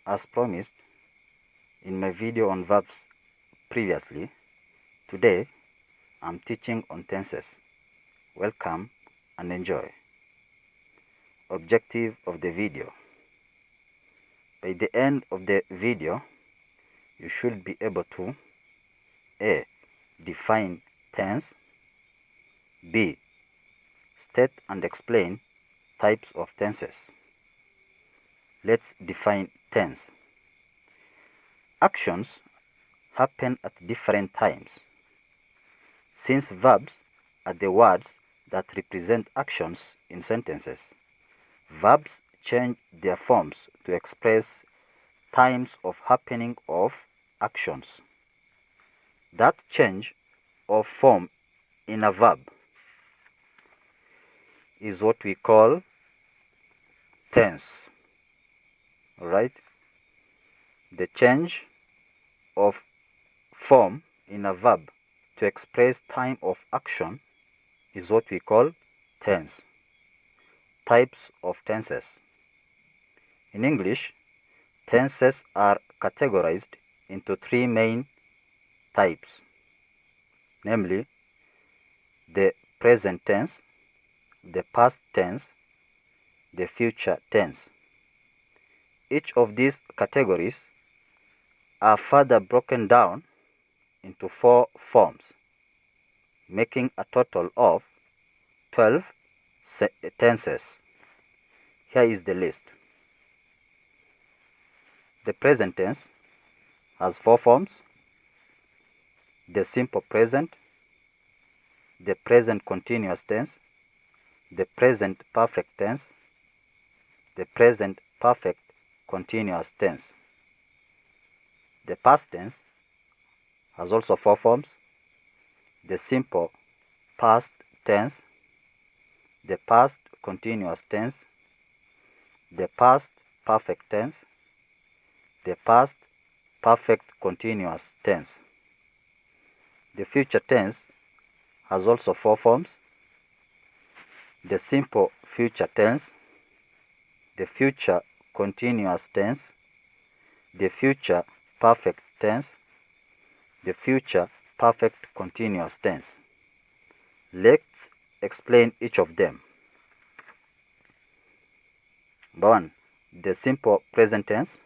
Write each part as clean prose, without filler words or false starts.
As promised in my video on verbs previously, today I'm teaching on tenses. Welcome and enjoy. Objective of the video. By the end of the video, you should be able to A. Define tense. B. State and explain types of tenses. Let's define tense. Actions happen at different times. Since verbs are the words that represent actions in sentences, verbs change their forms to express times of happening of actions. That change of form in a verb is what we call tense. Alright? The change of form in a verb to express time of action is what we call tense. Types of tenses. In English, tenses are categorized into three main types, namely the present tense, the past tense, the future tense. Each of these categories are further broken down into 4 forms, making a total of 12 tenses. Here is the list. The present tense has 4 forms: the simple present, the present continuous tense, the present perfect tense, the present perfect continuous tense. The past tense has also 4 forms: the simple past tense, the past continuous tense, the past perfect tense, the past perfect continuous tense. The future tense has also 4 forms: the simple future tense, the future continuous tense, the future perfect tense, the future perfect continuous tense. Let's explain each of them. Number 1, the simple present tense.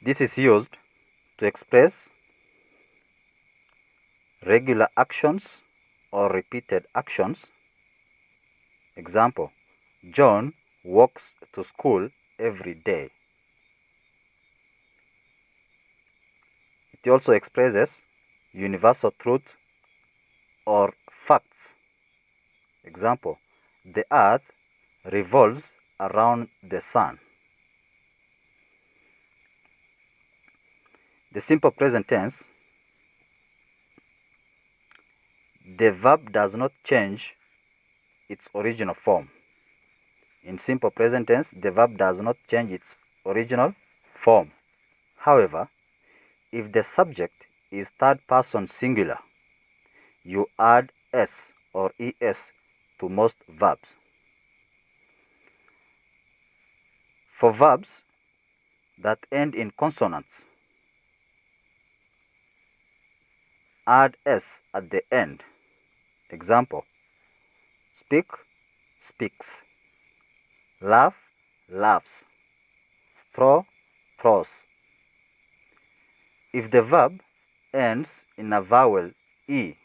This is used to express regular actions or repeated actions. Example, John walks to school every day. It also expresses universal truth or facts. Example, the earth revolves around the sun. The simple present tense, the verb does not change its original form. In simple present tense, the verb does not change its original form. However, if the subject is third person singular, you add s or es to most verbs. For verbs that end in consonants, add s at the end. Example, speak, speaks, laugh, laughs, throw, throws. If the verb ends in a vowel e,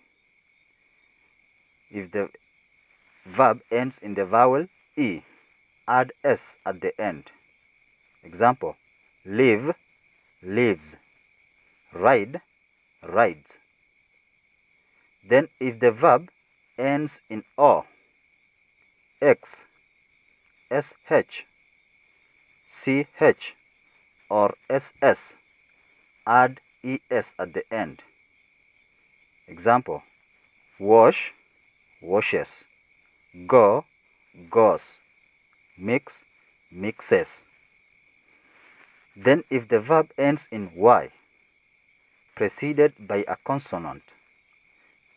add s at the end. Example, live, lives, ride, rides. Then if the verb ends in o, x, sh, ch, or ss, add es at the end. Example, wash, washes, go, goes, mix, mixes. Then if the verb ends in y, preceded by a consonant,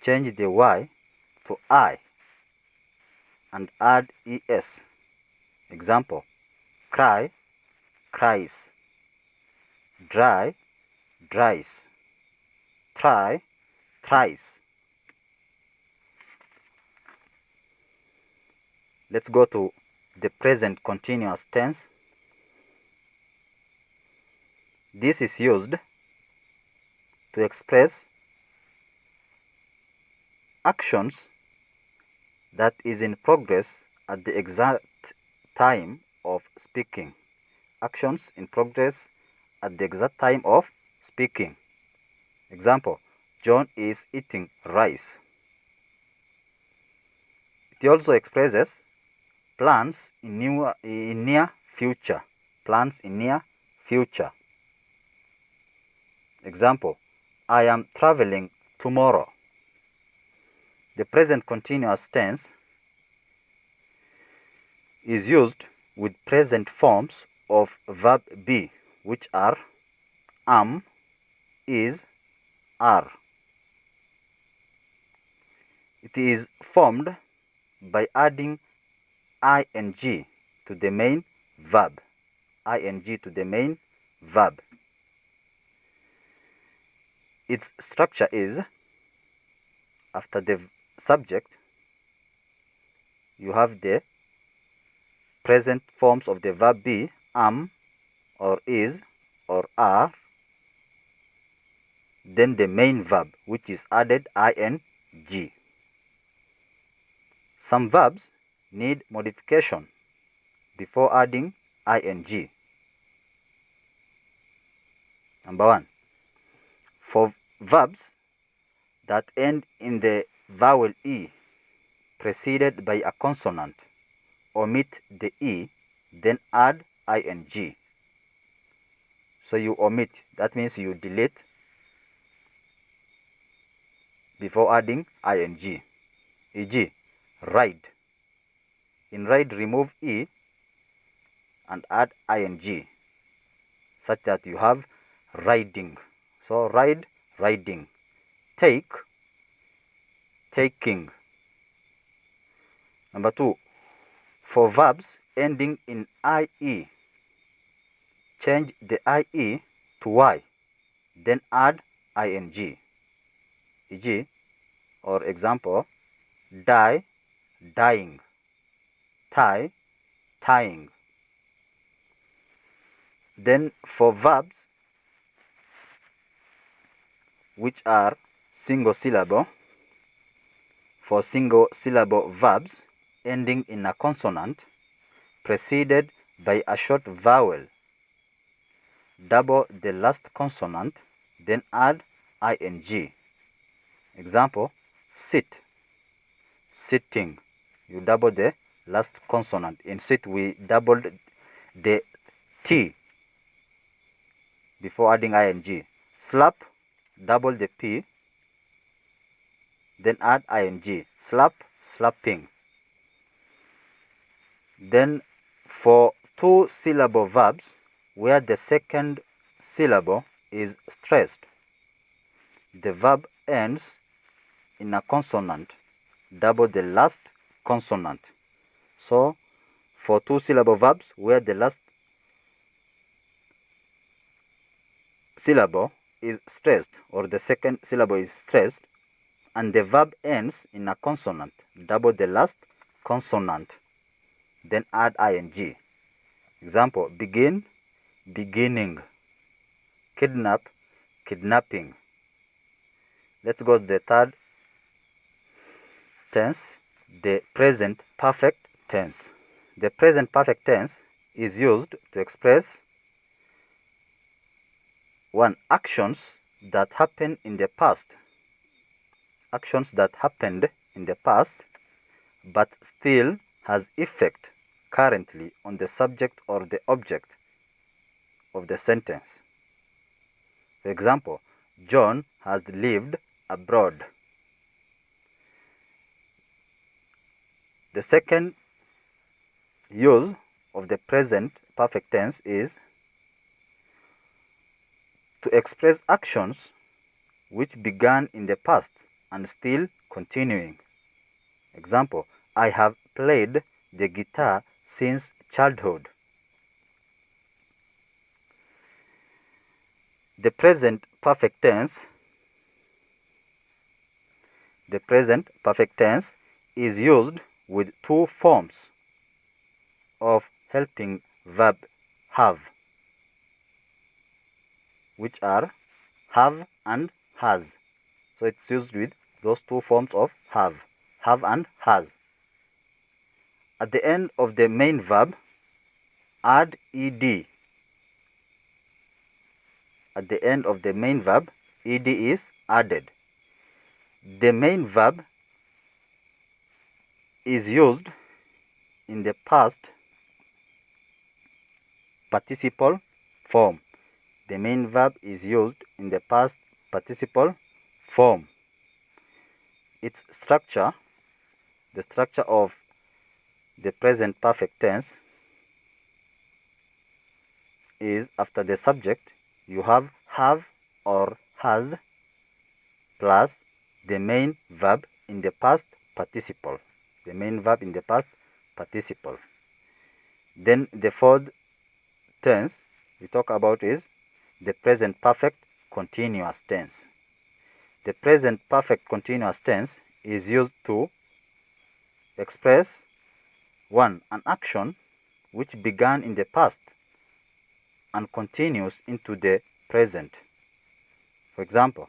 change the y to I and add es. Example, cry, cries. Dry, dries. Try, tries. Let's go to the present continuous tense. This is used to express actions that is in progress at the exact time of speaking. Actions in progress at the exact time of speaking. Example, John is eating rice. It also expresses plans in near future. Plans in near future. Example, I am traveling tomorrow. The present continuous tense is used with present forms of verb be, which are am, is, are. It is formed by adding ing to the main verb. Ing to the main verb. Its structure is, after the subject, you have the present forms of the verb be, am, or is, or are, then the main verb, which is added ing. Some verbs need modification before adding ing. Number 1. For verbs that end in the vowel E preceded by a consonant, omit the E, then add ing. So you omit, that means you delete before adding ing. E.g., ride. In ride, remove E and add ing, such that you have riding. So ride, riding. Take, taking. Number 2. For verbs ending in IE, change the IE to Y, then add ing. E.g., or example, die, dying. Tie, tying. Then for verbs which are single syllable, for single syllable verbs ending in a consonant preceded by a short vowel, double the last consonant, then add ing. Example, sit, sitting. You double the last consonant. In sit, we doubled the T before adding ing. Slap, double the P, then add ing. Slap, slapping. Then for two syllable verbs where the second syllable is stressed, the verb ends in a consonant, double the last consonant. So for two syllable verbs where the last syllable is stressed, or the second syllable is stressed, and the verb ends in a consonant, double the last consonant, then add ing. Example, begin, beginning. Kidnap, kidnapping. Let's go to the third tense, the present perfect tense. The present perfect tense is used to express 1. Actions that happen in the past. Actions that happened in the past but still has effect currently on the subject or the object of the sentence. For example, John has lived abroad. The second use of the present perfect tense is to express actions which began in the past and still continuing. Example, I have played the guitar since childhood. The present perfect tense is used with two forms of helping verb have, which are have and has. So it's used with those two forms of have and has. At the end of the main verb, add ed. At the end of the main verb, ed is added. The main verb is used in the past participle form. The main verb is used in the past participle form. Its structure, the structure of the present perfect tense, is after the subject you have or has plus the main verb in the past participle. The main verb in the past participle. Then the fourth tense we talk about is the present perfect continuous tense. The present perfect continuous tense is used to express 1. An action which began in the past and continues into the present. For example,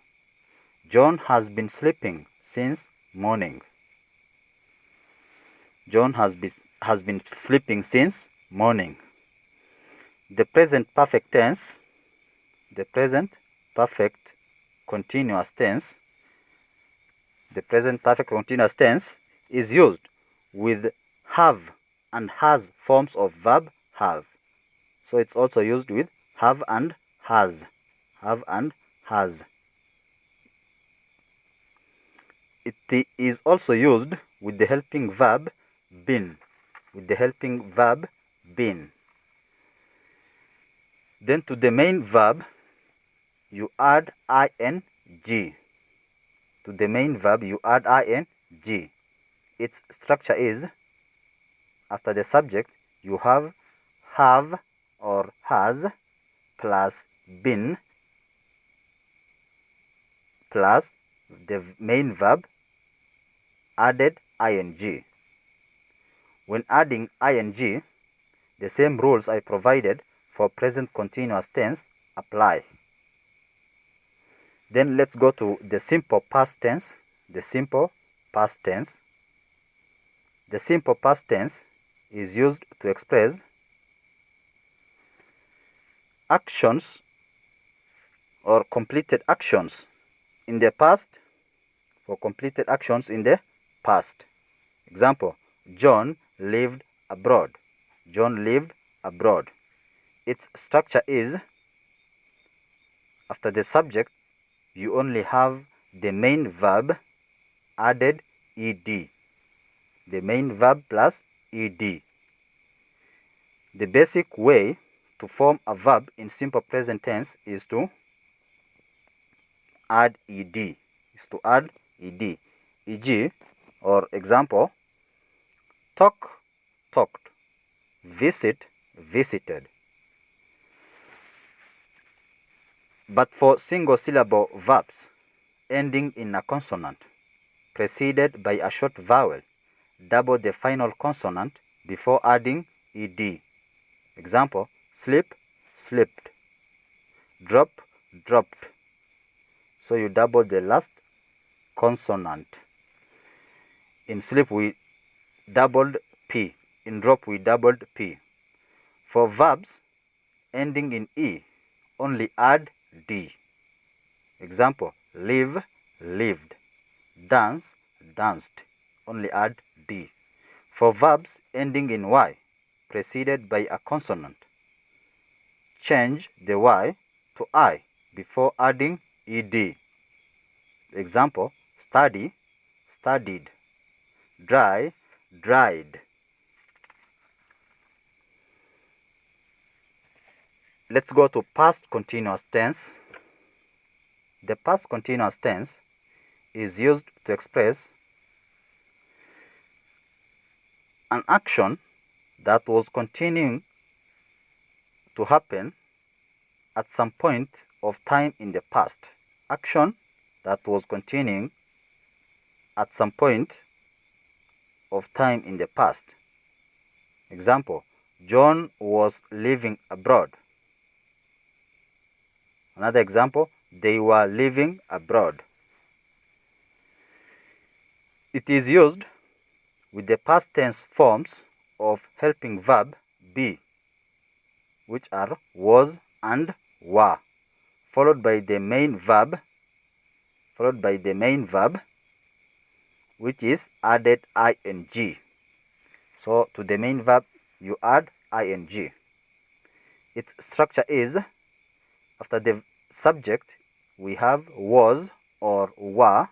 John has been sleeping since morning. John has been sleeping since morning. The present perfect tense, the present perfect continuous tense, the present perfect continuous tense is used with have and has forms of verb have. So it's also used with have and has. Have and has. It is also used with the helping verb been. With the helping verb been. Then to the main verb, you add ing. To the main verb, you add ing. Its structure is, after the subject, you have or has plus been plus the main verb added ing. When adding ing, the same rules I provided for present continuous tense apply. Then let's go to the simple past tense. The simple past tense. The simple past tense is used to express actions or completed actions in the past, for completed actions in the past. Example, John lived abroad. John lived abroad. Its structure is, after the subject, you only have the main verb added ed. The main verb plus ed. The basic way to form a verb in simple present tense is to add ed. E.g., or example, talk, talked, visit, visited. But for single syllable verbs ending in a consonant preceded by a short vowel, double the final consonant before adding ed. Example, sleep, slept, drop, dropped. So you double the last consonant. In sleep we doubled p. In drop we doubled p. For verbs ending in e, only add d. Example, live, lived, dance, danced. Only add d. For verbs ending in y, preceded by a consonant, change the y to I before adding ed. Example, study, studied, dry, dried. Let's go to past continuous tense. The past continuous tense is used to express an action that was continuing to happen at some point of time in the past. Action that was continuing at some point of time in the past. Example, John was living abroad. Another example, they were living abroad. It is used with the past tense forms of helping verb be, which are was and were, followed by the main verb, which is added ing. So to the main verb you add ing. Its structure is, after the subject we have was or were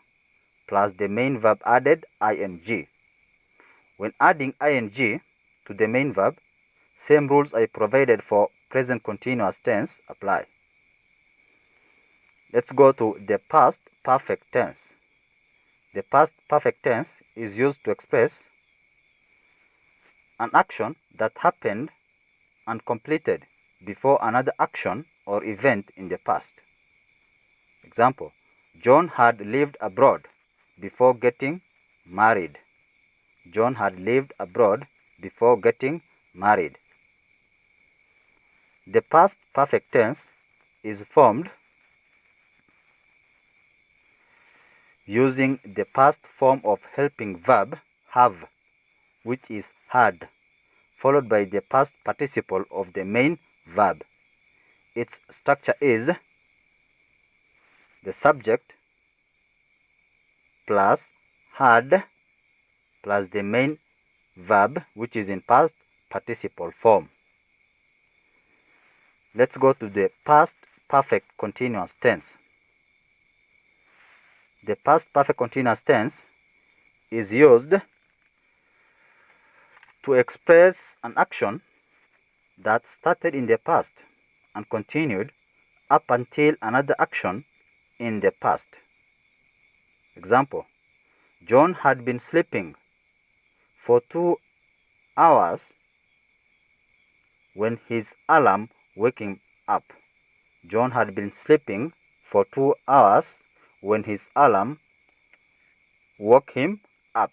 plus the main verb added ing. When adding ing to the main verb, same rules I provided for present continuous tense apply. Let's go to the past perfect tense. The past perfect tense is used to express an action that happened and completed before another action or event in the past. Example, John had lived abroad before getting married. John had lived abroad before getting married. The past perfect tense is formed using the past form of helping verb have, which is had, followed by the past participle of the main verb. Its structure is the subject plus had plus the main verb, which is in past participle form. Let's go to the past perfect continuous tense. The past perfect continuous tense is used to express an action that started in the past and continued up until another action in the past. Example, John had been sleeping for 2 hours when his alarm woke him up. John had been sleeping for 2 hours when his alarm woke him up.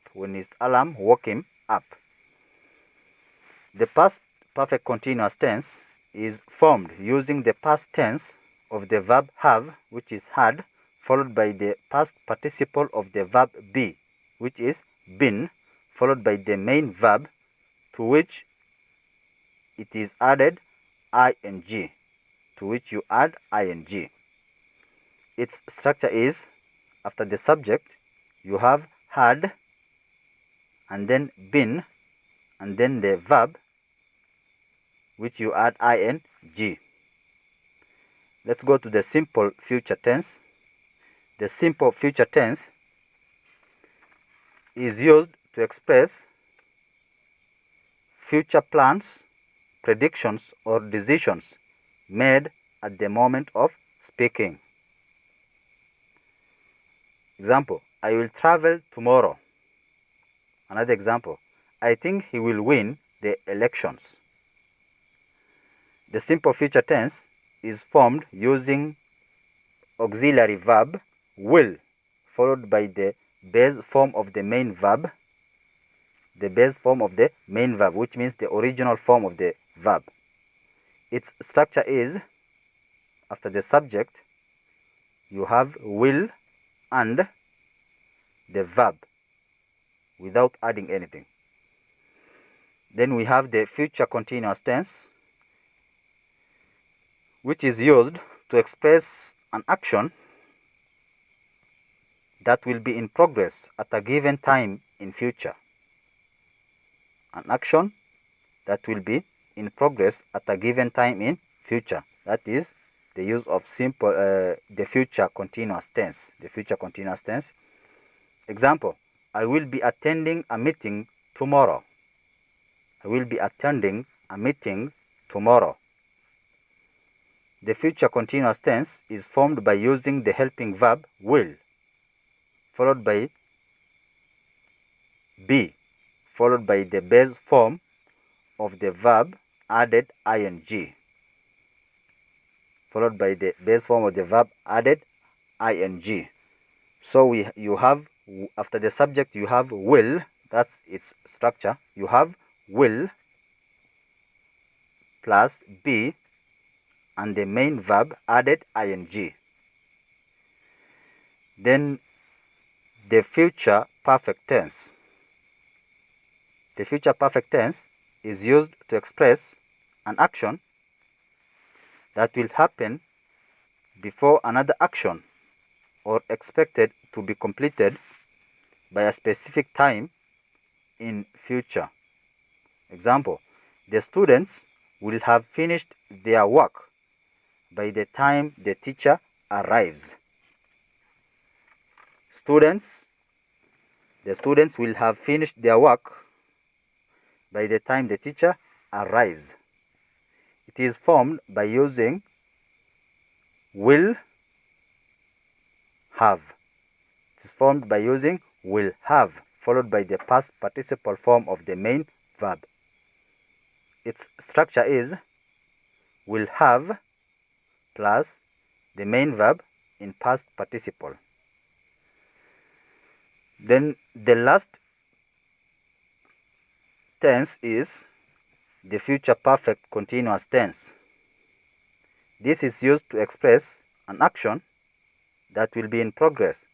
The past perfect continuous tense is formed using the past tense of the verb have, which is had, followed by the past participle of the verb be, which is been, followed by the main verb to which it is added ing, to which you add ing. Its structure is, after the subject you have had and then been and then the verb which you add ing. Let's go to the simple future tense. The simple future tense is used to express future plans, predictions, or decisions made at the moment of speaking. Example, I will travel tomorrow. Another example, I think he will win the elections. The simple future tense is formed using auxiliary verb will, followed by the base form of the main verb, which means the original form of the verb. Its structure is, after the subject you have will and the verb without adding anything. Then we have the future continuous tense, which is used to express an action that will be in progress at a given time in future. An action that will be in progress at a given time in future. That is the use of the future continuous tense. Example, I will be attending a meeting tomorrow. The future continuous tense is formed by using the helping verb will, followed by be, followed by the base form of the verb added ing. followed by the base form of the verb added ing. So you have, after the subject, you have will. That's its structure. You have will plus be and the main verb added ing. Then the future perfect tense. The future perfect tense is used to express an action that will happen before another action or expected to be completed by a specific time in future. Example, the students will have finished their work by the time the teacher arrives. The students will have finished their work by the time the teacher arrives. It is formed by using will have. It is formed by using will have followed by the past participle form of the main verb. Its structure is will have plus the main verb in past participle. Then the last tense is the future perfect continuous tense. This is used to express an action that will be in progress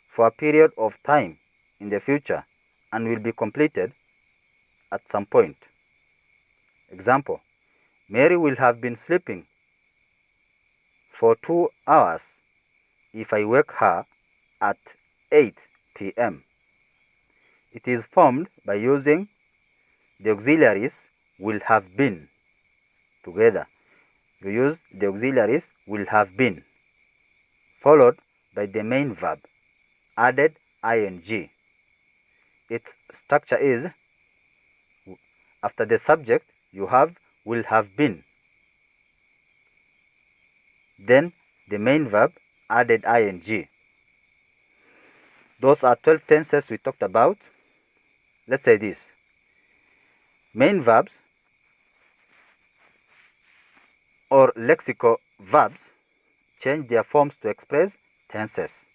for a period of time in the future and will be completed at some point. Example, Mary will have been sleeping for 2 hours if I wake her at 8 p.m. It is formed by using the auxiliaries will have been together. You use the auxiliaries will have been followed by the main verb added ing. Its structure is after the subject you have will have been, then the main verb added ing. Those are 12 tenses we talked about. Let's say this. Main verbs or lexical verbs change their forms to express tenses.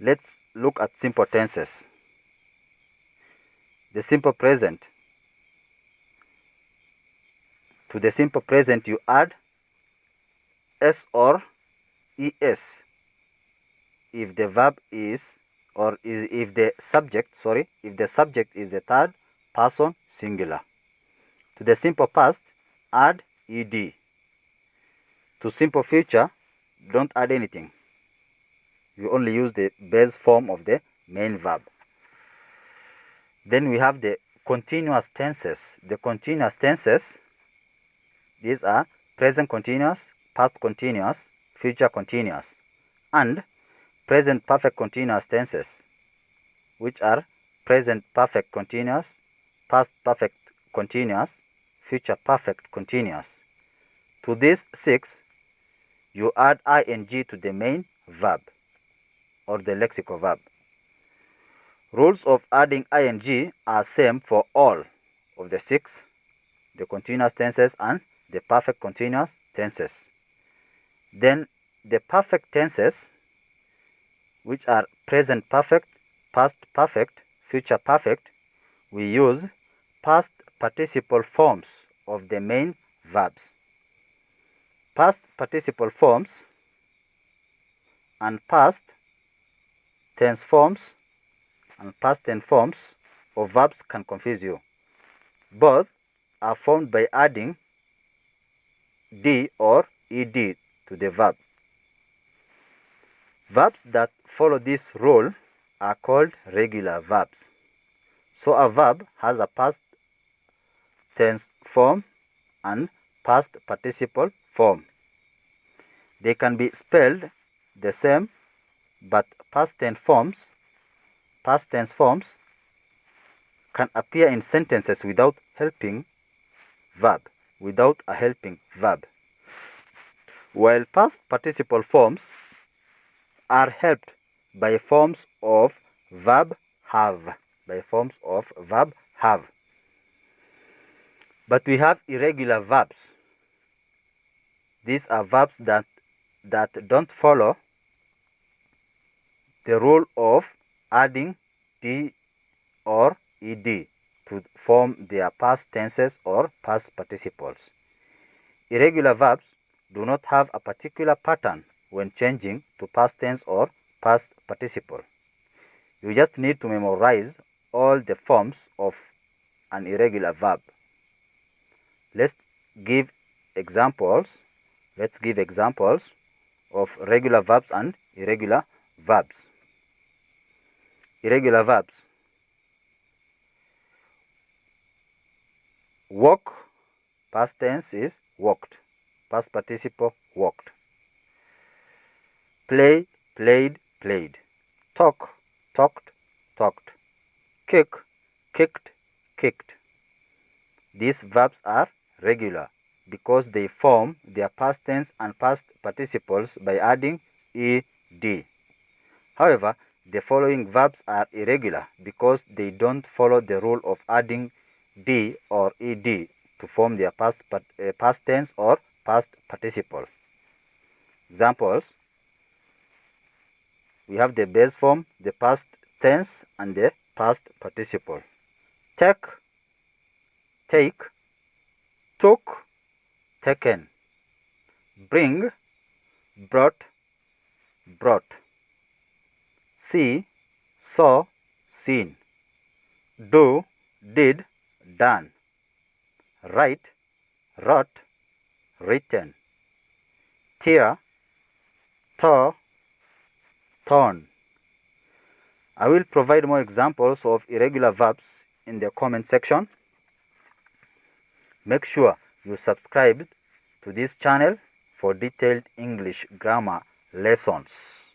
Let's look at simple tenses. The simple present. To the simple present you add s or es if the verb is if the subject is the third person singular. To the simple past add ed. To simple future don't add anything. You only use the base form of the main verb. Then we have the continuous tenses. The continuous tenses, these are present continuous, past continuous, future continuous, and present perfect continuous tenses, which are present perfect continuous, past perfect continuous, future perfect continuous. To these 6, you add ing to the main verb or the lexical verb. Rules of adding ing are same for all of the 6, the continuous tenses and the perfect continuous tenses. Then the perfect tenses, which are present perfect, past perfect, future perfect, we use past participle forms of the main verbs. Past participle forms and past tense forms and past tense forms of verbs can confuse you. Both are formed by adding d or ed to the verb. Verbs that follow this rule are called regular verbs. So a verb has a past tense form and past participle form. They can be spelled the same, but past tense forms can appear in sentences without a helping verb, while past participle forms are helped by forms of verb have. But we have irregular verbs. These are verbs that don't follow the rule of adding d or ed to form their past tenses or past participles. Irregular verbs do not have a particular pattern when changing to past tense or past participle. You just need to memorize all the forms of an irregular verb. Let's give examples of regular verbs and irregular verbs. Irregular verbs: walk, past tense is walked, past participle walked. Play, played, played. Talk, talked, talked. Kick, kicked, kicked. These verbs are regular because they form their past tense and past participles by adding ed. However, the following verbs are irregular because they don't follow the rule of adding d or ed to form their past tense or past participle. Examples: we have the base form, the past tense, and the past participle. Take, take. Took, taken. Bring, brought, brought. See, saw, seen. Do, did, done. Write, wrote, written. Tear, tore, torn. I will provide more examples of irregular verbs in the comment section. Make sure you subscribe to this channel for detailed English grammar lessons.